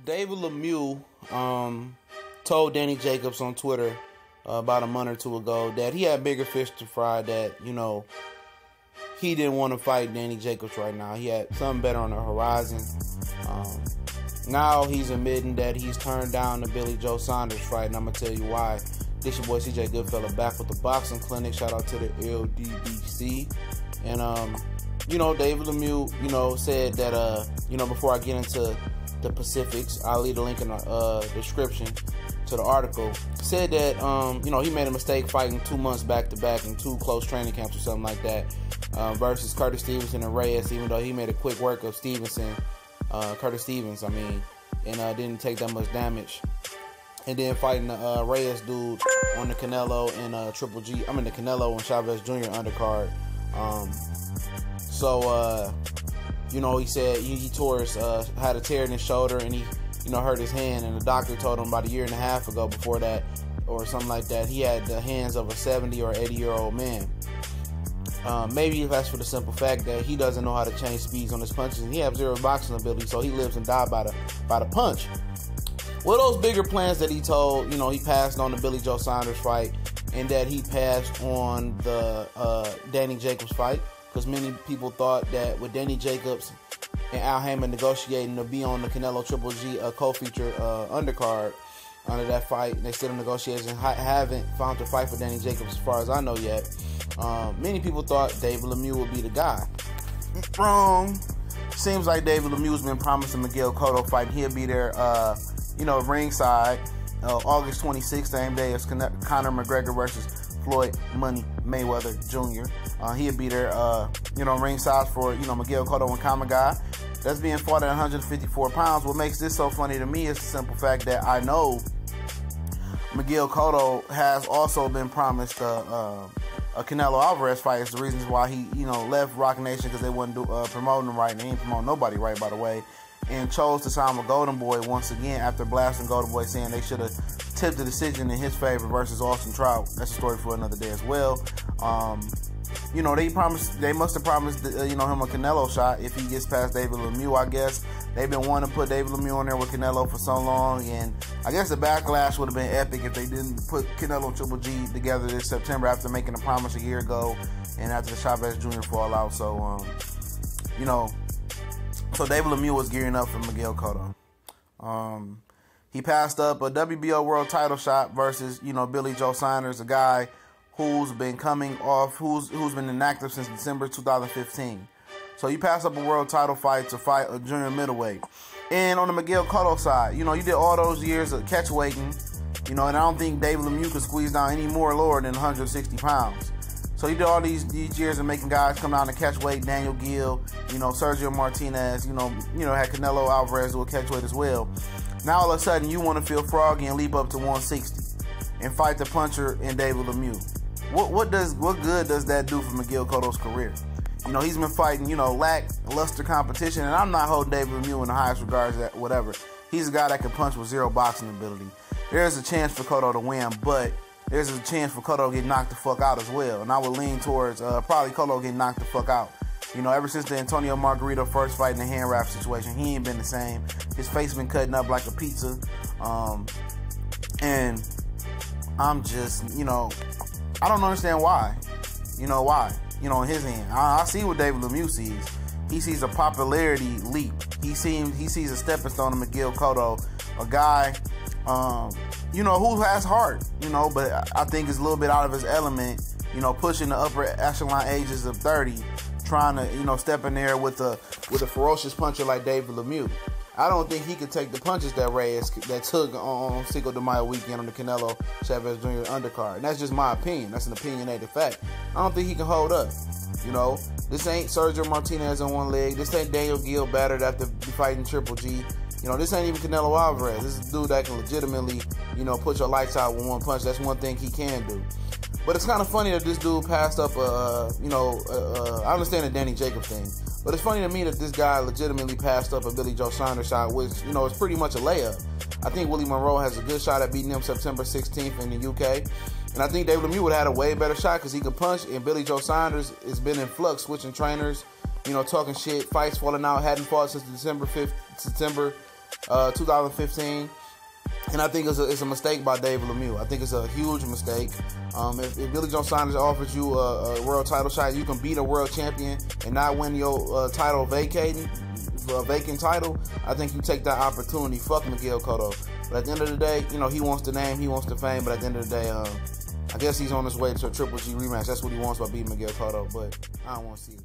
David Lemieux told Danny Jacobs on Twitter about a month or two ago that he had bigger fish to fry, that, he didn't want to fight Danny Jacobs right now. He had something better on the horizon. Now he's admitting that he's turned down the Billy Joe Saunders fight, and I'm going to tell you why. This your boy CJ Goodfella back with the boxing clinic. Shout out to the LDBC. And, David Lemieux, said that, before I get into the Pacifics, I'll leave the link in the description to the article, said that, he made a mistake fighting 2 months back-to-back in 2 close training camps or something like that, versus Curtis Stevenson and Reyes, even though he made a quick work of Curtis Stevens, and didn't take that much damage. And then fighting the Reyes dude on the Canelo and the Canelo and Chavez Jr. undercard. He said he tore had a tear in his shoulder, and he, hurt his hand, and the doctor told him about a year and a half ago, before that, or something like that, he had the hands of a 70 or 80-year-old man. Maybe that's for the simple fact that he doesn't know how to change speeds on his punches, and he has zero boxing ability, so he lives and dies by the punch. Well, those bigger plans that he told, he passed on the Billy Joe Saunders fight, and that he passed on the Danny Jacobs fight, because many people thought that with Danny Jacobs and Al Haymon negotiating to be on the Canelo Triple G co-feature undercard under that fight, and they still in negotiations, haven't found a fight for Danny Jacobs as far as I know yet. Many people thought David Lemieux would be the guy. Wrong. Seems like David Lemieux's been promising Miguel Cotto fight. He'll be there, ringside, August 26th, same day as Conor McGregor versus Floyd Money Mayweather Jr. He'll be there, ringside for, Miguel Cotto and Kamagai. That's being fought at 154 pounds. What makes this so funny to me is the simple fact that I know Miguel Cotto has also been promised a Canelo Alvarez fight. Is the reasons why he, left Rock Nation, because they wasn't promoting him right, and they ain't promoting nobody right, by the way, and chose to sign with Golden Boy once again after blasting Golden Boy, saying they should have tipped the decision in his favor versus Austin Trout. That's a story for another day as well. They must have promised, him a Canelo shot if he gets past David Lemieux, I guess. They've been wanting to put David Lemieux on there with Canelo for so long, and I guess the backlash would have been epic if they didn't put Canelo Triple G together this September after making a promise a year ago and after the Chavez Jr. fallout. So David Lemieux was gearing up for Miguel Cotto. He passed up a WBO world title shot versus, Billy Joe Saunders, a guy who's been who's been inactive since December 2015. So he passed up a world title fight to fight a junior middleweight. And on the Miguel Cotto side, you did all those years of catch weighting, and I don't think David Lemieux could squeeze down any more lower than 160 pounds. So he did all these years of making guys come down to catch weight. Daniel Gill, Sergio Martinez, had Canelo Alvarez do a catch weight as well. Now all of a sudden you want to feel froggy and leap up to 160 and fight the puncher in David Lemieux. What good does that do for Miguel Cotto's career? He's been fighting, lackluster competition, and I'm not holding David Lemieux in the highest regards, whatever. He's a guy that can punch with zero boxing ability. There's a chance for Cotto to win, but there's a chance for Cotto to get knocked the fuck out as well. And I would lean towards probably Cotto getting knocked the fuck out. Ever since the Antonio Margarito first fight in the hand wrap situation, he ain't been the same. His face been cutting up like a pizza. And I'm just, I don't understand why. Why? In his hand. I see what David Lemieux sees. He sees a popularity leap. He sees a stepping stone in Miguel Cotto, a guy, who has heart, but I think is a little bit out of his element, pushing the upper echelon ages of 30, trying to, step in there with a ferocious puncher like David Lemieux. I don't think he could take the punches that Reyes took on Cinco de Mayo weekend on the Canelo Chavez Jr. undercard. And that's just my opinion. That's an opinionated fact. I don't think he can hold up. This ain't Sergio Martinez on one leg. This ain't Daniel Gill battered after fighting Triple G. This ain't even Canelo Alvarez. This is a dude that can legitimately, put your lights out with one punch. That's one thing he can do. But it's kind of funny that this dude passed up I understand the Danny Jacobs thing. But it's funny to me that this guy legitimately passed up a Billy Joe Saunders shot, which, is pretty much a layup. I think Willie Monroe has a good shot at beating him September 16th in the UK. And I think David Lemieux would have had a way better shot because he could punch. And Billy Joe Saunders has been in flux, switching trainers, talking shit, fights falling out, hadn't fought since September 2015. And I think it's a mistake by David Lemieux. I think it's a huge mistake. If Billy Joe Saunders offers you a world title shot, you can beat a world champion and not win your title vacant title. I think you take that opportunity. Fuck Miguel Cotto. But at the end of the day, you know, he wants the name, he wants the fame. But at the end of the day, I guess he's on his way to a Triple G rematch. That's what he wants by beating Miguel Cotto. But I don't want to see it.